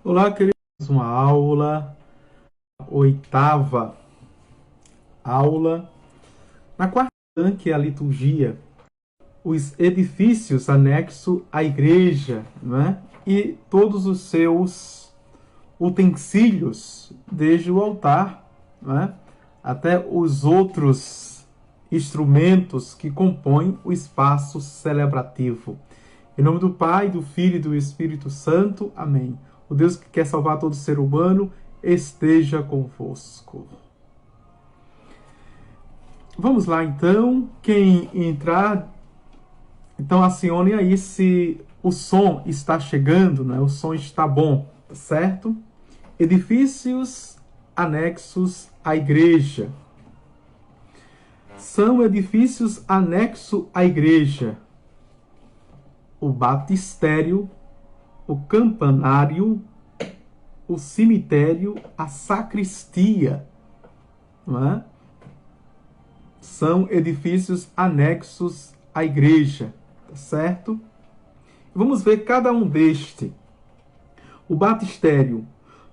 Olá, queridos. Uma aula, oitava aula, na quarta, que é a liturgia, os edifícios anexos à igreja, não é? E todos os seus utensílios, desde o altar, não é? Até os outros instrumentos que compõem o espaço celebrativo. Em nome do Pai, do Filho e do Espírito Santo. Amém. O Deus que quer salvar todo ser humano, esteja convosco. Vamos lá, então. Quem entrar, então acione aí se o som está chegando, né? O som está bom, tá certo? Edifícios anexos à igreja. São edifícios anexos à igreja: o batistério, o campanário, o cemitério, a sacristia, não é? São edifícios anexos à igreja, tá certo? Vamos ver cada um deste. O batistério.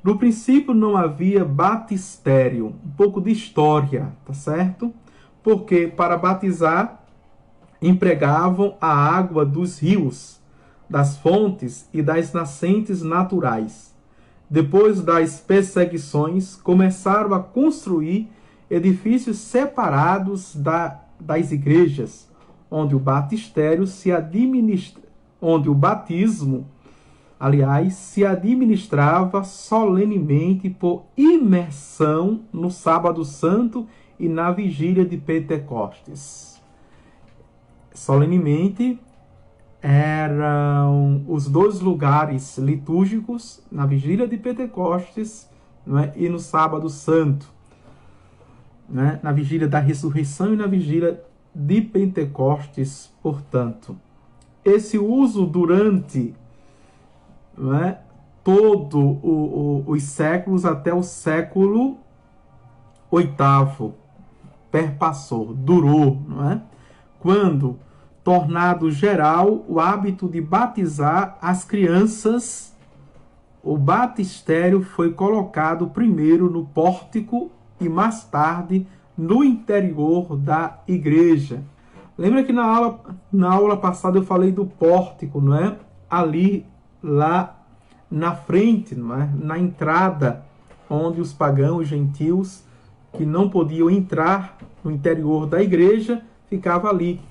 No princípio não havia batistério. Um pouco de história, tá certo? Porque para batizar empregavam a água dos rios, das fontes e das nascentes naturais. Depois das perseguições, começaram a construir edifícios separados das igrejas, onde o batistério se administra, onde o batismo, aliás, se administrava solenemente por imersão no Sábado Santo e na vigília de Pentecostes. Solenemente eram os dois lugares litúrgicos, na vigília de Pentecostes, não é? E no Sábado Santo, né? Na vigília da ressurreição e na vigília de Pentecostes, portanto. Esse uso durante, não é, todo os séculos até o século oitavo perpassou, durou, não é? Quando tornado geral o hábito de batizar as crianças, o batistério foi colocado primeiro no pórtico e mais tarde no interior da igreja. Lembra que na aula passada eu falei do pórtico, não é? Ali, lá na frente, não é? Na entrada, onde os pagãos, os gentios, que não podiam entrar no interior da igreja, ficava ali.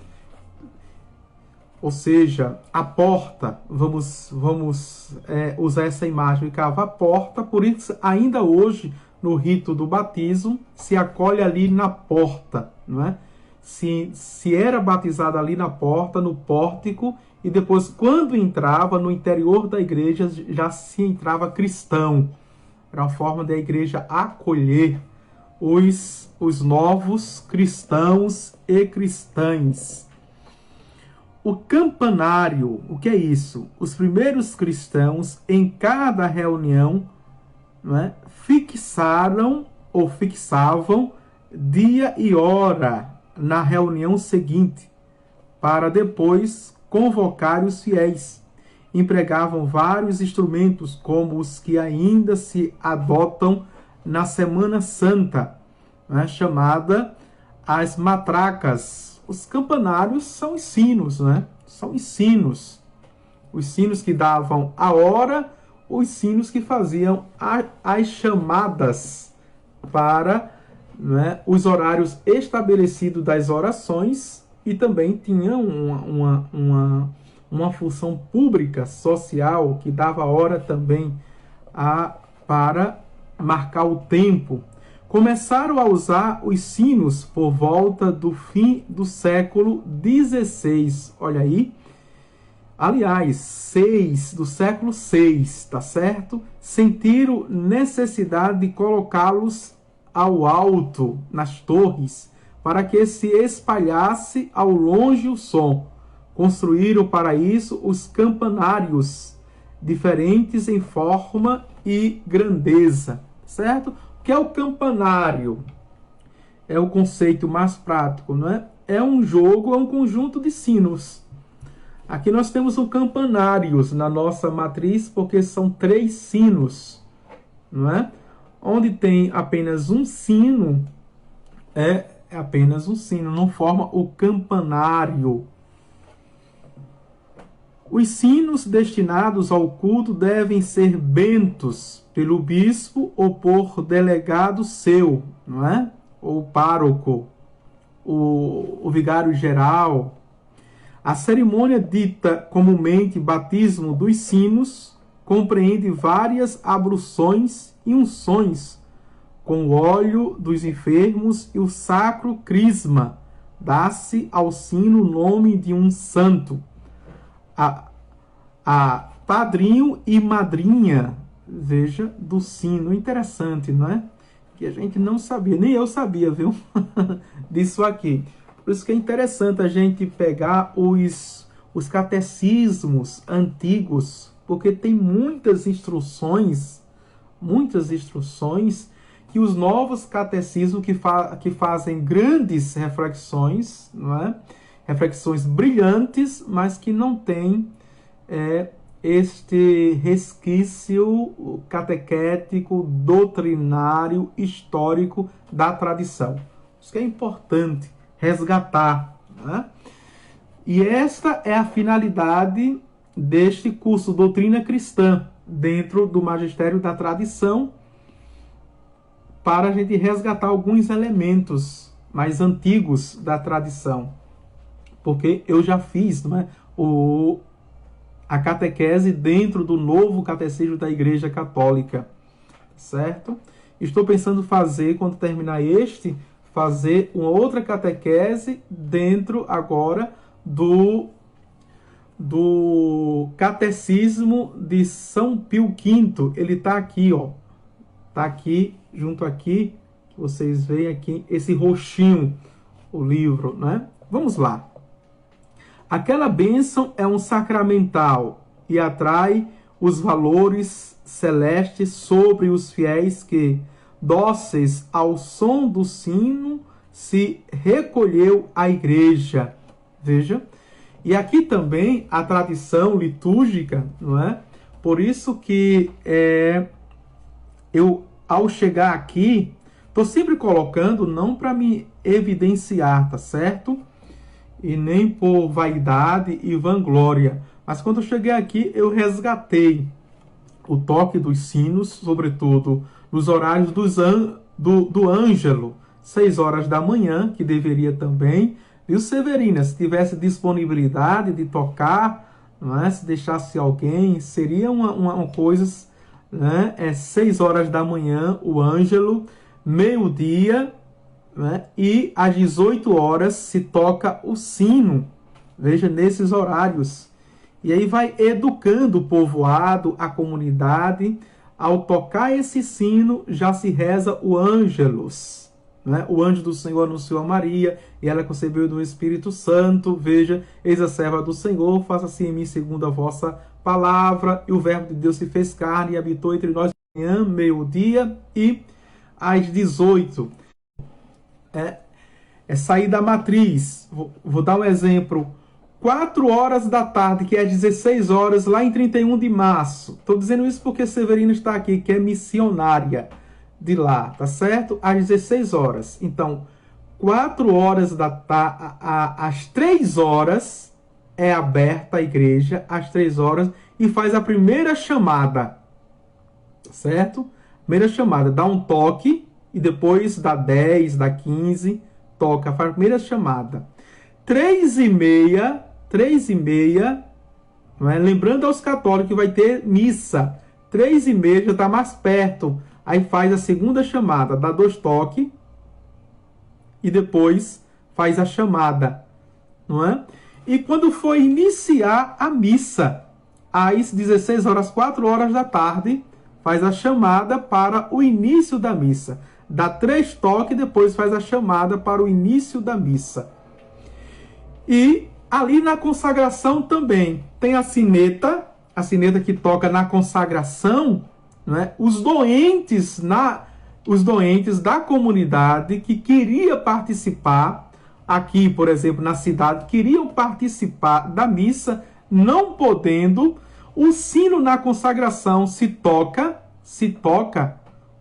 Ou seja, a porta, vamos usar essa imagem, ficava a porta, por isso ainda hoje, no rito do batismo, se acolhe ali na porta, não é? Se era batizado ali na porta, no pórtico, e depois, quando entrava no interior da igreja, já se entrava cristão. Era uma forma da igreja acolher os novos cristãos e cristãs. O campanário, o que é isso? Os primeiros cristãos, em cada reunião, não é, fixaram ou fixavam dia e hora na reunião seguinte, para depois convocar os fiéis. Empregavam vários instrumentos, como os que ainda se adotam na Semana Santa, né, chamada as matracas. Os campanários são os sinos, né? São os sinos. Os sinos que davam a hora, os sinos que faziam as chamadas para, né, os horários estabelecidos das orações, e também tinha uma função pública, social, que dava hora também para marcar o tempo. Começaram a usar os sinos por volta do fim do século XVI. Olha aí. Aliás, do século VI, tá certo? Sentiram necessidade de colocá-los ao alto, nas torres, para que se espalhasse ao longe o som. Construíram para isso os campanários, diferentes em forma e grandeza, certo? O que é o campanário? É o conceito mais prático, não é? É um jogo, é um conjunto de sinos. Aqui nós temos o campanários na nossa matriz, porque são 3 sinos, não é? Onde tem apenas um sino, é apenas um sino, não forma o campanário. Os sinos destinados ao culto devem ser bentos pelo bispo ou por delegado seu, não é? Ou pároco, o vigário geral. A cerimônia dita comumente batismo dos sinos compreende várias abluções e unções com o óleo dos enfermos e o sacro crisma. Dá-se ao sino o nome de um santo. A padrinho e madrinha, veja, do sino. Interessante, não é? Que a gente não sabia, nem eu sabia, viu? Disso aqui. Por isso que é interessante a gente pegar os catecismos antigos, porque tem muitas instruções que os novos catecismos que fazem grandes reflexões, não é? Reflexões brilhantes, mas que não têm este resquício catequético, doutrinário, histórico da tradição. Isso que é importante resgatar, né? E esta é a finalidade deste curso Doutrina Cristã, dentro do Magistério da Tradição, para a gente resgatar alguns elementos mais antigos da tradição. Porque eu já fiz, não é, a catequese dentro do novo catecismo da Igreja Católica, certo? Estou pensando fazer, quando terminar fazer uma outra catequese dentro agora do Catecismo de São Pio V. Ele está aqui, ó. Está aqui, junto aqui, que vocês veem aqui, esse roxinho, o livro, né? Vamos lá. Aquela bênção é um sacramental e atrai os valores celestes sobre os fiéis que, dóceis ao som do sino, se recolheu à igreja. Veja. E aqui também a tradição litúrgica, não é? Por isso que eu, ao chegar aqui, estou sempre colocando, não para me evidenciar, tá certo? E nem por vaidade e vanglória. Mas quando eu cheguei aqui, eu resgatei o toque dos sinos, sobretudo nos horários do Ângelo, 6 horas da manhã, que deveria também. Viu, Severina? Se tivesse disponibilidade de tocar, não é? Se deixasse alguém, seria uma coisa, né? 6 horas da manhã, o Ângelo, meio-dia, né? E às 18 horas se toca o sino. Veja, nesses horários. E aí vai educando o povoado, a comunidade. Ao tocar esse sino, já se reza o Ângelus, né? O anjo do Senhor anunciou a Maria, e ela concebeu do Espírito Santo. Veja, eis a serva do Senhor, faça-se em mim segundo a vossa palavra. E o verbo de Deus se fez carne e habitou entre nós manhã, meio-dia e às 18. É sair da matriz. Vou dar um exemplo. 4 horas da tarde, que é 16 horas, lá em 31 de março. Estou dizendo isso porque Severina está aqui, que é missionária de lá, tá certo? Às 16 horas. Então, 4 horas da tarde, às 3 horas, é aberta a igreja, às 3 horas, e faz a primeira chamada, certo? Primeira chamada, dá um toque, e depois dá 10, dá 15, toca, faz a primeira chamada. 3h30, não é? Lembrando aos católicos que vai ter missa, 3h30 já está mais perto. Aí faz a segunda chamada, dá 2 toques e depois faz a chamada, não é? E quando for iniciar a missa, às 16 horas, 4 horas da tarde, faz a chamada para o início da missa. Dá 3 toques e depois faz a chamada para o início da missa. E ali na consagração também tem a sineta que toca na consagração, né? Os doentes da comunidade que queria participar, aqui, por exemplo, na cidade, queriam participar da missa, não podendo, o sino na consagração se toca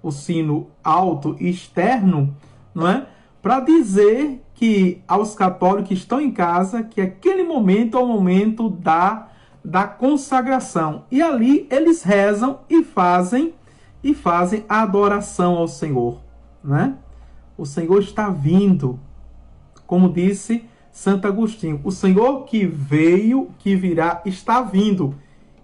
o sino alto e externo, não é? Para dizer que aos católicos que estão em casa, que aquele momento é o momento da consagração. E ali eles rezam e fazem a adoração ao Senhor, né? O Senhor está vindo, como disse Santo Agostinho. O Senhor que veio, que virá, está vindo.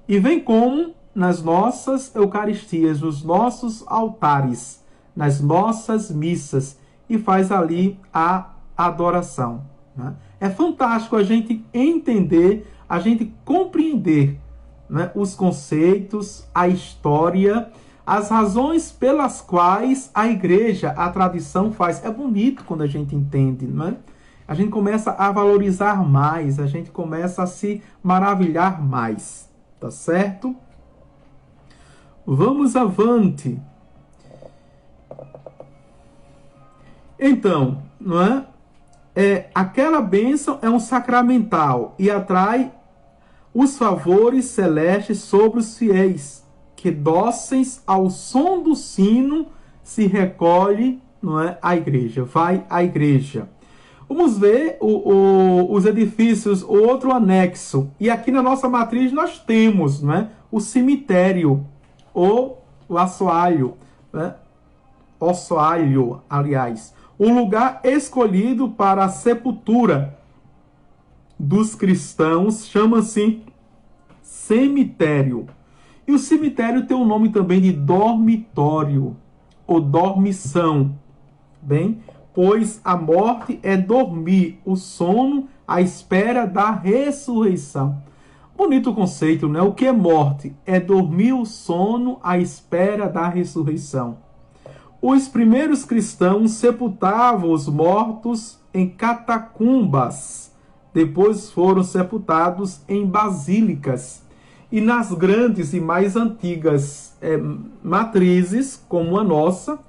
E vem como? Nas nossas Eucaristias, nos nossos altares, nas nossas missas, e faz ali a adoração, né? É fantástico a gente entender, a gente compreender, né, os conceitos, a história, as razões pelas quais a igreja, a tradição faz. É bonito quando a gente entende, né? A gente começa a valorizar mais, a gente começa a se maravilhar mais, tá certo? Vamos avante. Então, não é? Aquela bênção é um sacramental e atrai os favores celestes sobre os fiéis, que dóceis ao som do sino se recolhe, não é, à igreja, vai à igreja. Vamos ver os edifícios, o outro anexo. E aqui na nossa matriz nós temos, não é, o cemitério, ou o assoalho, né? Ossoalho, aliás. O lugar escolhido para a sepultura dos cristãos chama-se cemitério. E o cemitério tem o nome também de dormitório ou dormição. Bem, pois a morte é dormir, o sono à espera da ressurreição. Bonito conceito, né? O que é morte? É dormir o sono à espera da ressurreição. Os primeiros cristãos sepultavam os mortos em catacumbas, depois foram sepultados em basílicas. E nas grandes e mais antigas matrizes, como a nossa,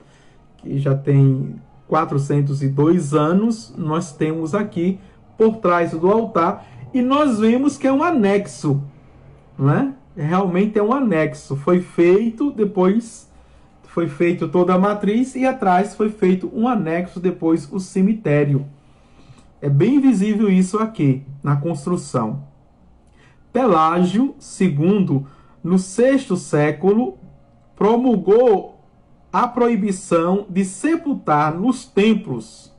que já tem 402 anos, nós temos aqui por trás do altar, e nós vemos que é um anexo, não é? Realmente é um anexo. Foi feito depois... Foi feito toda a matriz e atrás foi feito um anexo, depois o cemitério. É bem visível isso aqui, na construção. Pelágio II, no VI século, promulgou a proibição de sepultar nos templos.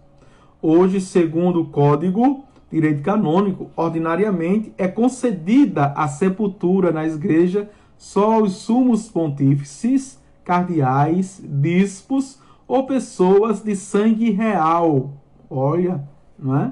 Hoje, segundo o Código de Direito Canônico, ordinariamente é concedida a sepultura na igreja só aos sumos pontífices, cardeais, bispos ou pessoas de sangue real. Olha, não é?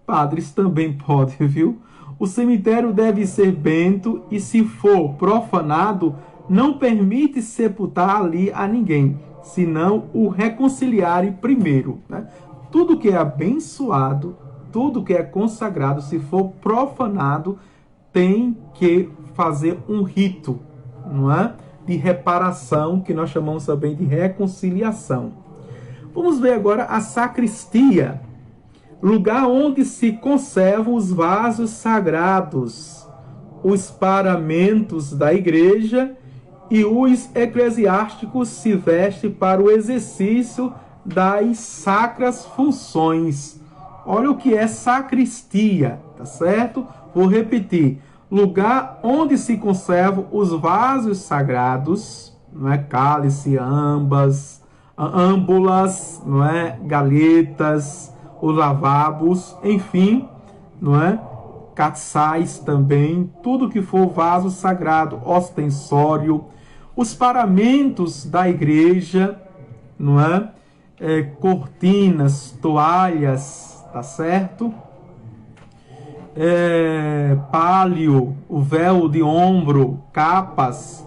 Padres também podem, viu? O cemitério deve ser bento e, se for profanado, não permite sepultar ali a ninguém, senão o reconciliarem primeiro, né? Tudo que é abençoado, tudo que é consagrado, se for profanado, tem que fazer um rito, não é? De reparação, que nós chamamos também de reconciliação. Vamos ver agora a sacristia, lugar onde se conservam os vasos sagrados, os paramentos da igreja, e os eclesiásticos se vestem para o exercício das sacras funções. Olha o que é sacristia, tá certo? Vou repetir. Lugar onde se conservam os vasos sagrados, não é? Cálice, âmbulas, não é? Galetas, os lavabos, enfim, não é? Catsais também, tudo que for vaso sagrado, ostensório, os paramentos da igreja, não é? Cortinas, toalhas, tá certo? Pálio, o véu de ombro, capas,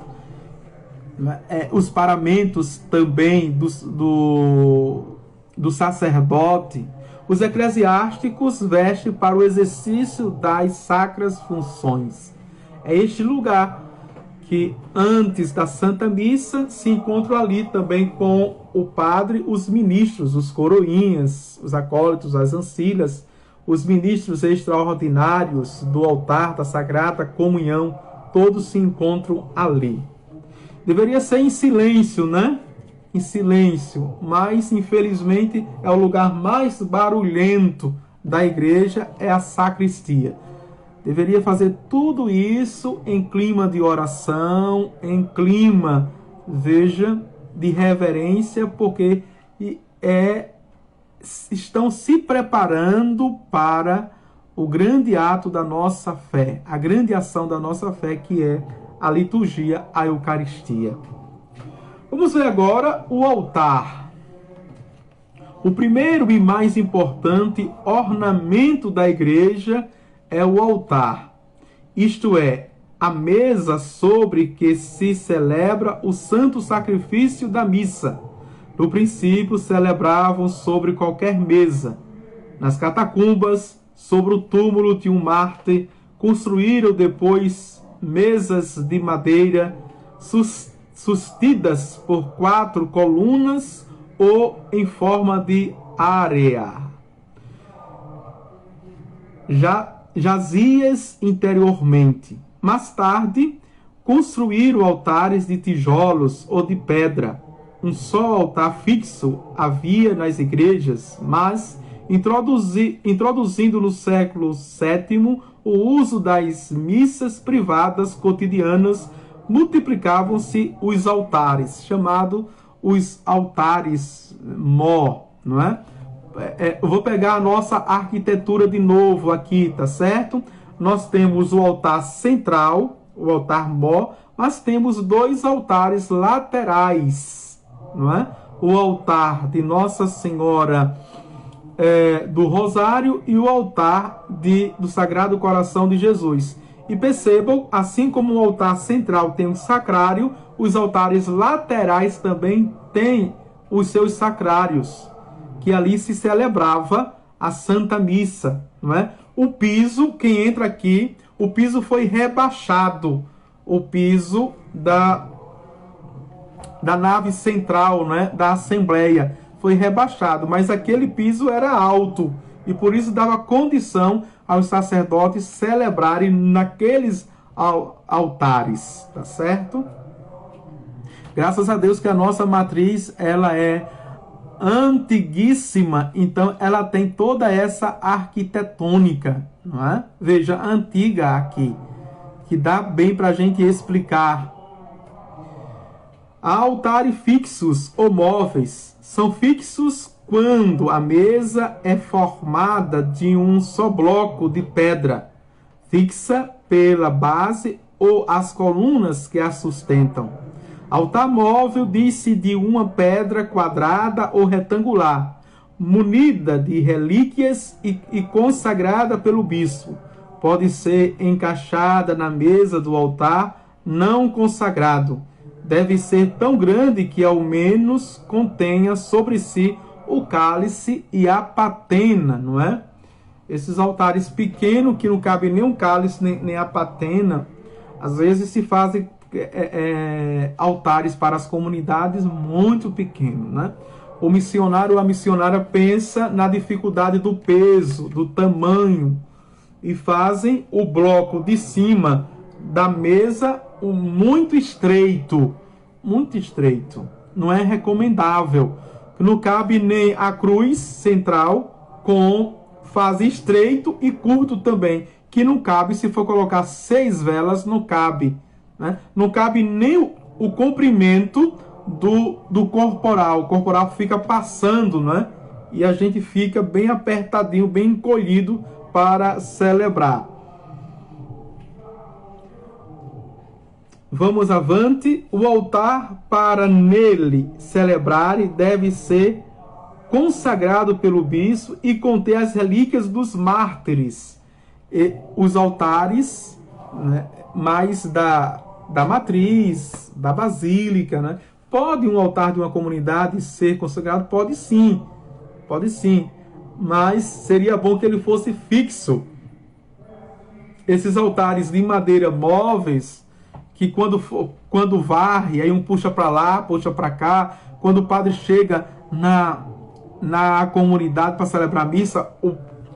os paramentos também do sacerdote. Os eclesiásticos vestem para o exercício das sacras funções. É este lugar que, antes da Santa Missa, se encontra ali também com o padre, os ministros, os coroinhas, os acólitos, as ancilhas, os ministros extraordinários do altar da Sagrada Comunhão, todos se encontram ali. Deveria ser em silêncio, né? Em silêncio, mas infelizmente é o lugar mais barulhento da igreja, é a sacristia. Deveria fazer tudo isso em clima de oração, em clima, veja, de reverência, porque estão se preparando para o grande ato da nossa fé, a grande ação da nossa fé, que é a liturgia, a Eucaristia. Vamos ver agora o altar. O primeiro e mais importante ornamento da igreja é o altar. Isto é, a mesa sobre que se celebra o santo sacrifício da missa. No princípio, celebravam sobre qualquer mesa. Nas catacumbas, sobre o túmulo de um mártir, construíram depois mesas de madeira sustidas por 4 colunas ou em forma de área. Jazias interiormente. Mais tarde, construíram altares de tijolos ou de pedra. Um só altar fixo havia nas igrejas, mas, introduzindo no século VII o uso das missas privadas cotidianas, multiplicavam-se os altares, chamados os altares mó, não é? Eu vou pegar a nossa arquitetura de novo aqui, tá certo? Nós temos o altar central, o altar mó, mas temos 2 altares laterais, não é? O altar de Nossa Senhora do Rosário e o altar do Sagrado Coração de Jesus. E percebam, assim como o altar central tem um sacrário, os altares laterais também têm os seus sacrários, que ali se celebrava a Santa Missa, não é? O piso, quem entra aqui, o piso foi rebaixado, o piso da nave central, né, da Assembleia, foi rebaixado, mas aquele piso era alto, e por isso dava condição aos sacerdotes celebrarem naqueles altares, tá certo? Graças a Deus que a nossa matriz, ela é antiguíssima, então ela tem toda essa arquitetônica, não é? Veja, antiga aqui, que dá bem para a gente explicar. Há altares fixos ou móveis. São fixos quando a mesa é formada de um só bloco de pedra, fixa pela base ou as colunas que a sustentam. Altar móvel diz-se de uma pedra quadrada ou retangular, munida de relíquias e consagrada pelo bispo. Pode ser encaixada na mesa do altar não consagrado. Deve ser tão grande que ao menos contenha sobre si o cálice e a patena, não é? Esses altares pequenos, que não cabe nem um cálice nem a patena, às vezes se fazem altares para as comunidades muito pequenos, né? O missionário ou a missionária pensa na dificuldade do peso, do tamanho, e fazem o bloco de cima da mesa muito estreito, muito estreito. Não é recomendável. Não cabe nem a cruz central, faz estreito e curto também, que não cabe. Se for colocar 6 velas, não cabe, né? Não cabe nem o comprimento do corporal. O corporal fica passando, né? E a gente fica bem apertadinho, bem encolhido para celebrar. Vamos avante. O altar, para nele celebrar, deve ser consagrado pelo bispo e conter as relíquias dos mártires. E os altares, né, mais da matriz, da basílica, né? Pode um altar de uma comunidade ser consagrado? Pode sim, mas seria bom que ele fosse fixo. Esses altares de madeira móveis, que quando varre, aí um puxa para lá, puxa para cá, quando o padre chega na comunidade para celebrar a missa,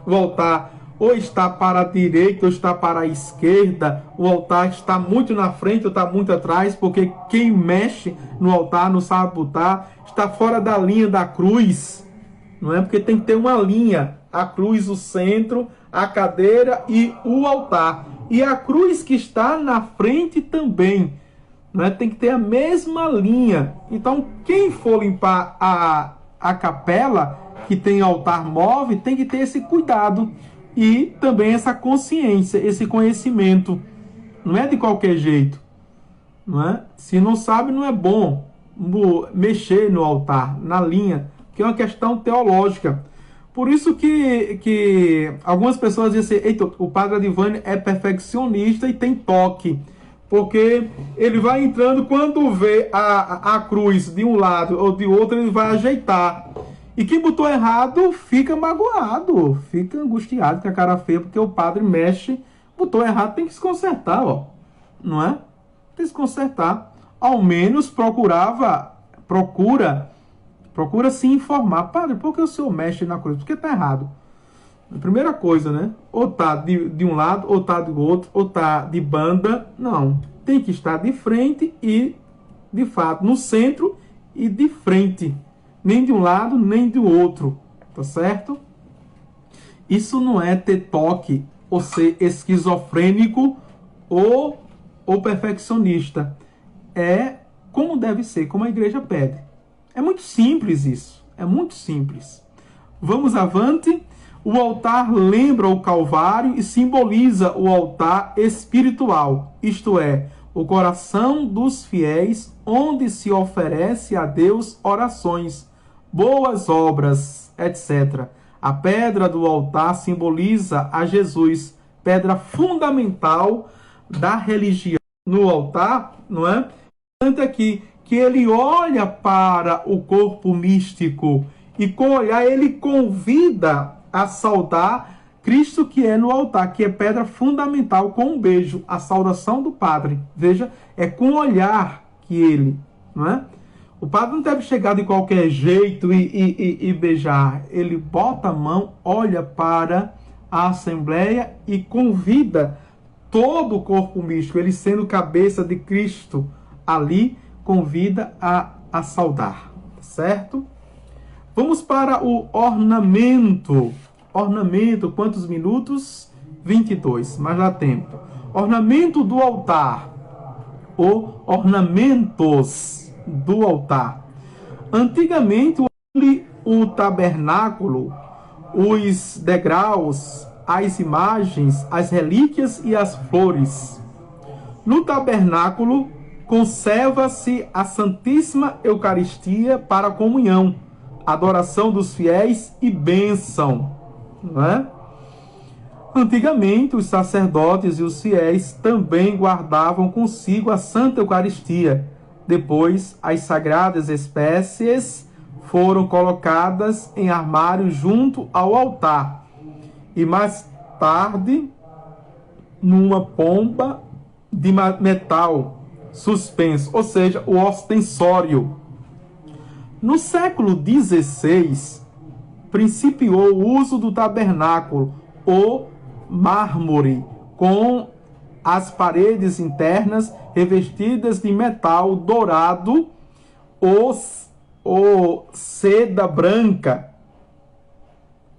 o altar ou está para a direita ou está para a esquerda, o altar está muito na frente ou está muito atrás, porque quem mexe no altar não sabe botar, está fora da linha da cruz, não é? Porque tem que ter uma linha, a cruz, o centro, a cadeira e o altar. E a cruz que está na frente também, não é? Tem que ter a mesma linha. Então, quem for limpar a capela, que tem altar móvel, tem que ter esse cuidado e também essa consciência, esse conhecimento. Não é de qualquer jeito, não é? Se não sabe, não é bom mexer no altar, na linha, que é uma questão teológica. Por isso que algumas pessoas dizem assim: eita, o padre Adivânio é perfeccionista e tem toque, porque ele vai entrando, quando vê a cruz de um lado ou de outro, ele vai ajeitar. E quem botou errado fica magoado, fica angustiado, com a cara feia, porque o padre mexe, botou errado, tem que se consertar, ó. Não é? Tem que se consertar. Ao menos procura se informar. Padre, por que o senhor mexe na cruz? Porque tá errado. Primeira coisa, né? Ou tá de um lado, ou tá do outro, ou tá de banda. Não. Tem que estar de frente e, de fato, no centro e de frente. Nem de um lado, nem do outro. Tá certo? Isso não é ter toque, ou ser esquizofrênico ou perfeccionista. É como deve ser, como a igreja pede. É muito simples isso. É muito simples. Vamos avante. O altar lembra o Calvário e simboliza o altar espiritual, isto é, o coração dos fiéis, onde se oferece a Deus orações, boas obras, etc. A pedra do altar simboliza a Jesus, pedra fundamental da religião. No altar, não é? Tanto aqui que ele olha para o corpo místico e, com o olhar, ele convida a saudar Cristo, que é no altar, que é pedra fundamental, com um beijo, a saudação do padre. Veja, é com o olhar que ele, não é? O padre não deve chegar de qualquer jeito e beijar. Ele bota a mão, olha para a assembleia e convida todo o corpo místico, ele sendo cabeça de Cristo ali, convida a saudar, certo? Vamos para o ornamento. Ornamento, quantos minutos? 22, mas dá tempo. Ornamento do altar, ou ornamentos do altar. Antigamente, o tabernáculo, os degraus, as imagens, as relíquias e as flores. No tabernáculo, conserva-se a Santíssima Eucaristia para a comunhão, adoração dos fiéis e bênção, não é? Antigamente, os sacerdotes e os fiéis também guardavam consigo a Santa Eucaristia. Depois, as sagradas espécies foram colocadas em armário junto ao altar e mais tarde numa pomba de metal suspenso, ou seja, o ostensório. No século XVI, principiou o uso do tabernáculo, o mármore, com as paredes internas revestidas de metal dourado ou seda branca,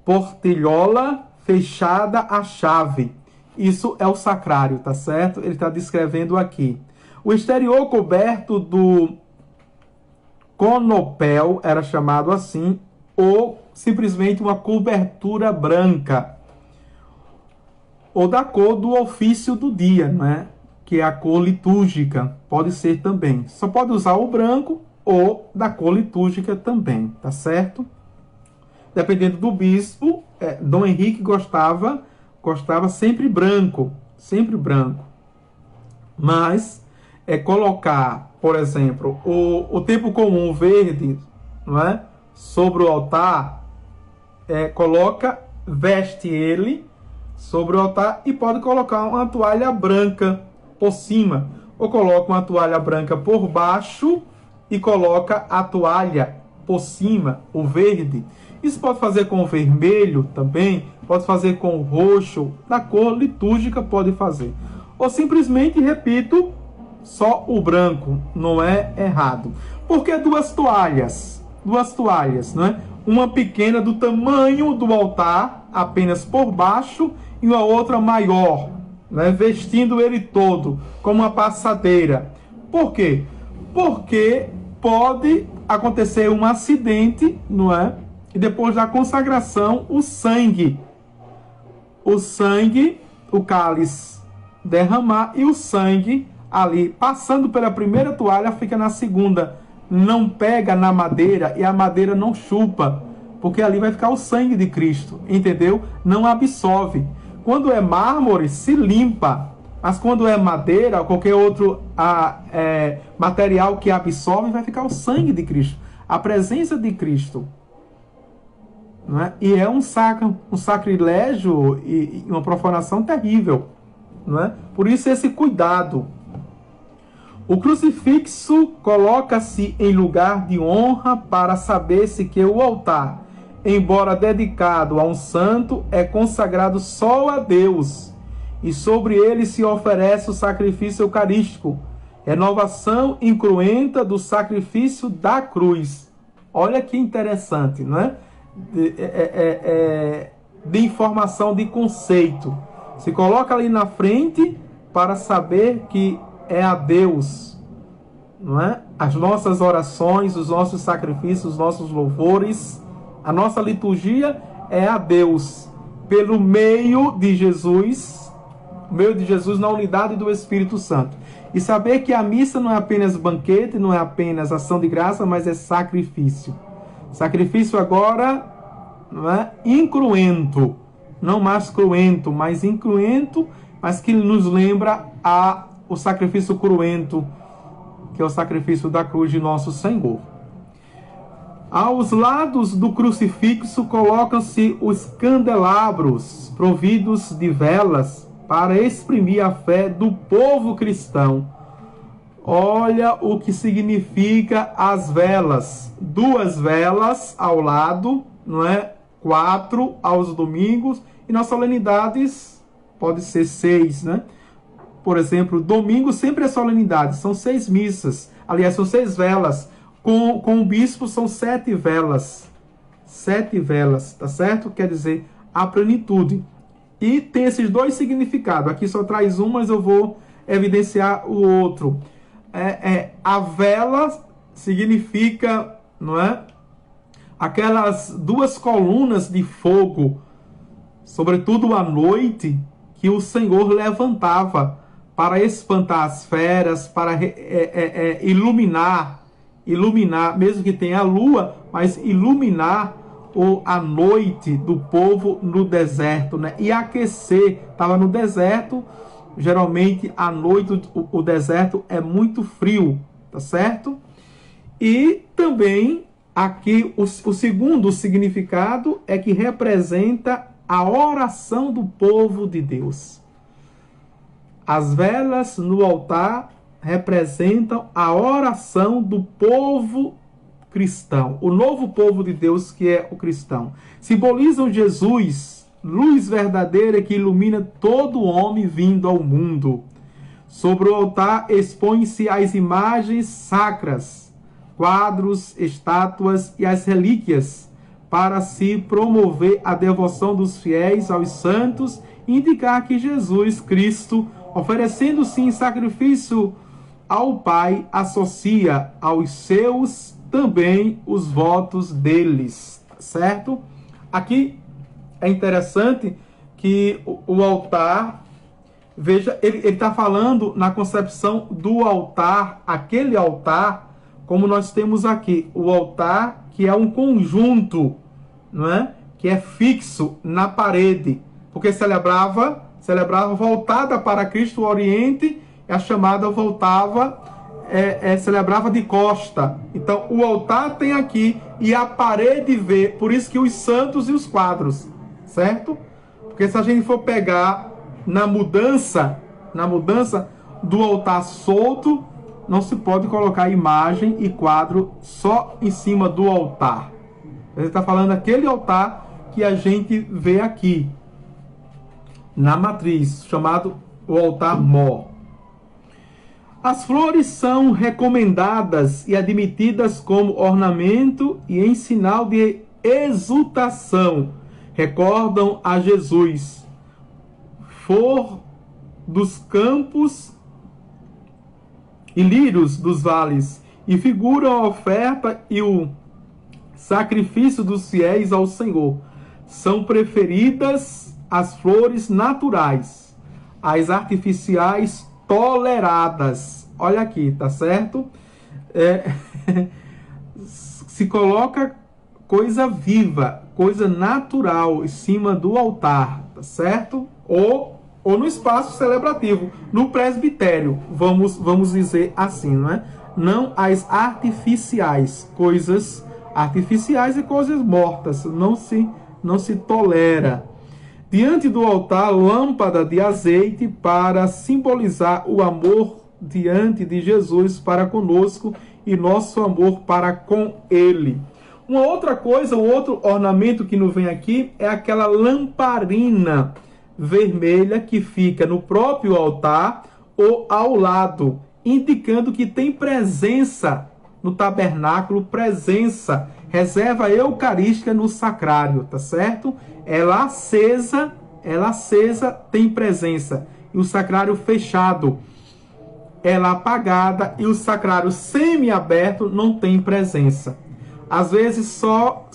portilhola fechada à chave. Isso é o sacrário, tá certo? Ele está descrevendo aqui. O exterior coberto do conopel era chamado assim, ou simplesmente uma cobertura branca, ou da cor do ofício do dia, né? Que é a cor litúrgica, pode ser também. Só pode usar o branco ou da cor litúrgica também, tá certo? Dependendo do bispo, Dom Henrique gostava sempre branco, Mas colocar, por exemplo, o tempo comum verde, não é? Sobre o altar, veste ele sobre o altar e pode colocar uma toalha branca por cima, ou coloca uma toalha branca por baixo e coloca a toalha por cima, o verde. Isso pode fazer com o vermelho também, pode fazer com o roxo, da cor litúrgica pode fazer. Ou simplesmente, repito, só o branco, não é errado. Porque duas toalhas, não é? Uma pequena do tamanho do altar, apenas por baixo, e uma outra maior, né? Vestindo ele todo, como uma passadeira. Por quê? Porque pode acontecer um acidente, não é? E depois da consagração, o sangue, o cálice derramar e o sangue ali, passando pela primeira toalha, fica na segunda. Não pega na madeira e a madeira não chupa, porque ali vai ficar o sangue de Cristo, entendeu? Não absorve. Quando é mármore, se limpa. Mas quando é madeira ou qualquer outro material que absorve, vai ficar o sangue de Cristo, a presença de Cristo. Não é? E é um sacrilégio e uma profanação terrível. Não é? Por isso esse cuidado. O crucifixo coloca-se em lugar de honra para saber-se que o altar, embora dedicado a um santo, é consagrado só a Deus, e sobre ele se oferece o sacrifício eucarístico, renovação incruenta do sacrifício da cruz. Olha que interessante, não é? De informação, de conceito. Se coloca ali na frente para saber que é a Deus, não é? As nossas orações, os nossos sacrifícios, os nossos louvores, a nossa liturgia é a Deus, pelo meio de Jesus, na unidade do Espírito Santo. E saber que a missa não é apenas banquete, não é apenas ação de graça, mas é sacrifício. Sacrifício agora, não é? Incruento, não mais cruento, mas incruento, mas que nos lembra o sacrifício cruento, que é o sacrifício da cruz de nosso Senhor. Aos lados do crucifixo colocam-se os candelabros, providos de velas, para exprimir a fé do povo cristão. Olha o que significa as velas. 2 velas ao lado, não é? 4 aos domingos, e nas solenidades pode ser 6, né? Por exemplo, domingo sempre é solenidade, são 6 missas. Aliás, são 6 velas. Com o bispo são 7 velas. 7 velas, tá certo? Quer dizer, a plenitude. E tem esses 2 significados. Aqui só traz um, mas eu vou evidenciar o outro. A vela significa, não é? Aquelas 2 colunas de fogo, sobretudo à noite, que o Senhor levantava para espantar as feras, para iluminar, mesmo que tenha a lua, mas iluminar a noite do povo no deserto, né? E aquecer. Estava no deserto, geralmente à noite o deserto é muito frio, tá certo? E também aqui o segundo significado é que representa a oração do povo de Deus. As velas no altar representam a oração do povo cristão, o novo povo de Deus que é o cristão. Simbolizam Jesus, luz verdadeira que ilumina todo homem vindo ao mundo. Sobre o altar expõem-se as imagens sacras, quadros, estátuas e as relíquias, para se promover a devoção dos fiéis aos santos e indicar que Jesus Cristo, oferecendo-se em sacrifício ao Pai, associa aos seus também os votos deles, certo? Aqui é interessante que o altar, veja, ele está falando na concepção do altar, aquele altar, como nós temos aqui, o altar que é um conjunto, não é? Que é fixo na parede, porque celebrava voltada para Cristo, o Oriente, e a chamada voltava, celebrava de costa. Então, o altar tem aqui, e a parede vê, por isso que os santos e os quadros, certo? Porque se a gente for pegar na mudança do altar solto, não se pode colocar imagem e quadro só em cima do altar. Ele está falando daquele altar que a gente vê aqui na matriz, chamado o altar mor. As flores são recomendadas e admitidas como ornamento e em sinal de exultação. Recordam a Jesus, flor dos campos e lírios dos vales, e figuram a oferta e o sacrifício dos fiéis ao Senhor. São preferidas as flores naturais, as artificiais toleradas. Olha aqui, tá certo? Se coloca coisa viva, coisa natural em cima do altar, tá certo? Ou no espaço celebrativo, no presbitério, vamos dizer assim, não é? Não as artificiais, coisas artificiais e coisas mortas, não se tolera. Diante do altar, lâmpada de azeite para simbolizar o amor diante de Jesus para conosco e nosso amor para com Ele. Uma outra coisa, um outro ornamento que não vem aqui é aquela lamparina vermelha que fica no próprio altar ou ao lado, indicando que tem presença no tabernáculo, presença, reserva eucarística no sacrário, tá certo? Ela acesa tem presença. E o sacrário fechado, ela apagada, e o sacrário semi-aberto não tem presença. Às vezes só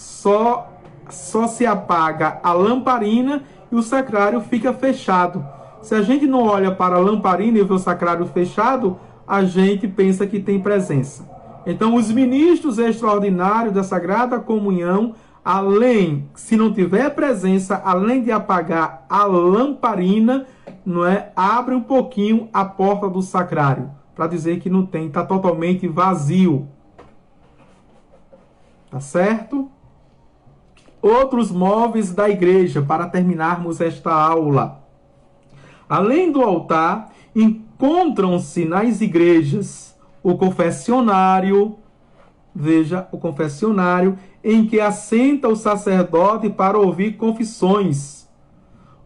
se apaga a lamparina e o sacrário fica fechado. Se a gente não olha para a lamparina e vê o sacrário fechado, a gente pensa que tem presença. Então, os ministros extraordinários da Sagrada Comunhão, além, se não tiver presença, além de apagar a lamparina, não é, abre um pouquinho a porta do sacrário, para dizer que não tem, está totalmente vazio. Tá certo? Outros móveis da igreja, para terminarmos esta aula. Além do altar, encontram-se nas igrejas o confessionário, veja, o confessionário, em que assenta o sacerdote para ouvir confissões.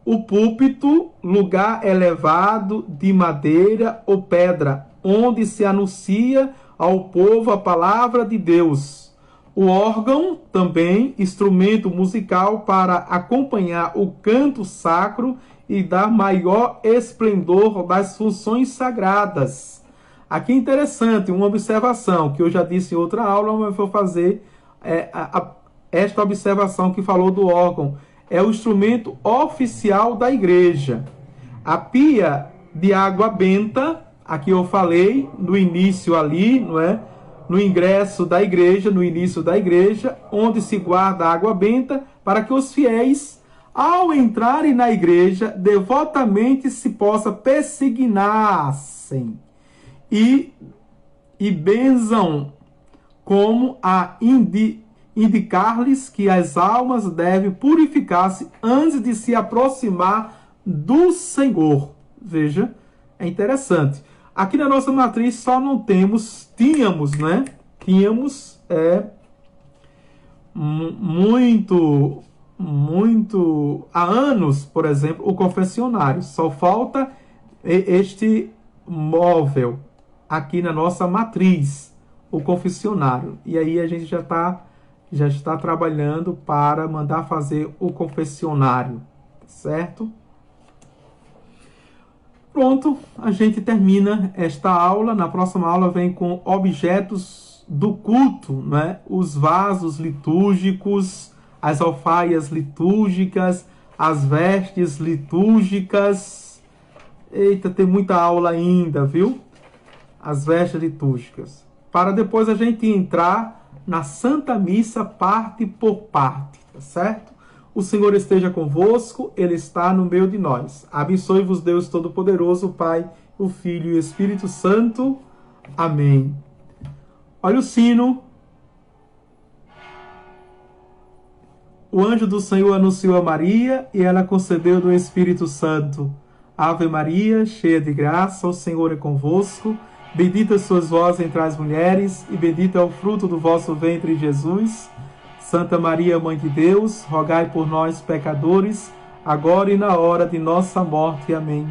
O púlpito, lugar elevado de madeira ou pedra, onde se anuncia ao povo a palavra de Deus. O órgão, também, instrumento musical para acompanhar o canto sacro e dar maior esplendor das funções sagradas. Aqui é interessante, uma observação, que eu já disse em outra aula, mas vou fazer esta observação que falou do órgão. É o instrumento oficial da igreja. A pia de água benta, aqui eu falei no início ali, não é? No ingresso da igreja, no início da igreja, onde se guarda a água benta, para que os fiéis, ao entrarem na igreja, devotamente se possa persignar-se e benzam, como a indicar-lhes que as almas devem purificar-se antes de se aproximar do Senhor. Veja, é interessante. Aqui na nossa matriz só não tínhamos há anos, por exemplo, o confessionário. Só falta este móvel aqui na nossa matriz, o confessionário. E aí a gente já está trabalhando para mandar fazer o confessionário, certo? Pronto, a gente termina esta aula. Na próxima aula vem com objetos do culto, né? Os vasos litúrgicos, as alfaias litúrgicas, as vestes litúrgicas. Eita, tem muita aula ainda, viu? As vestes litúrgicas. Para depois a gente entrar na Santa Missa parte por parte, tá certo? O Senhor esteja convosco, Ele está no meio de nós. Abençoe-vos Deus Todo-Poderoso, Pai, o Filho e o Espírito Santo. Amém. Olha o sino. O anjo do Senhor anunciou a Maria e ela concebeu do Espírito Santo. Ave Maria, cheia de graça, o Senhor é convosco. Bendita sois vós entre as mulheres, e bendito é o fruto do vosso ventre, Jesus. Santa Maria, Mãe de Deus, rogai por nós, pecadores, agora e na hora de nossa morte. Amém.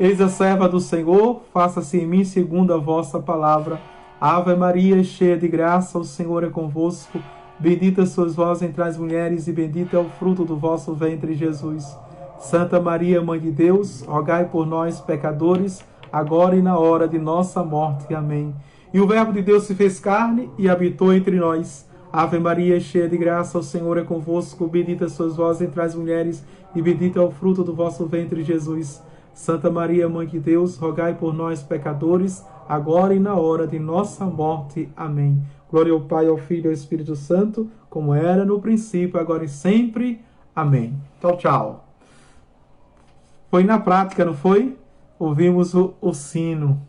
Eis a serva do Senhor, faça-se em mim segundo a vossa palavra. Ave Maria, cheia de graça, o Senhor é convosco. Bendita sois vós entre as mulheres, e bendito é o fruto do vosso ventre, Jesus. Santa Maria, Mãe de Deus, rogai por nós, pecadores, agora e na hora de nossa morte. Amém. E o Verbo de Deus se fez carne e habitou entre nós. Ave Maria, cheia de graça, o Senhor é convosco. Bendita sois vós entre as mulheres, e bendito é o fruto do vosso ventre, Jesus. Santa Maria, Mãe de Deus, rogai por nós, pecadores, agora e na hora de nossa morte. Amém. Glória ao Pai, ao Filho e ao Espírito Santo, como era no princípio, agora e sempre. Amém. Tchau, tchau. Foi na prática, não foi? Ouvimos o sino.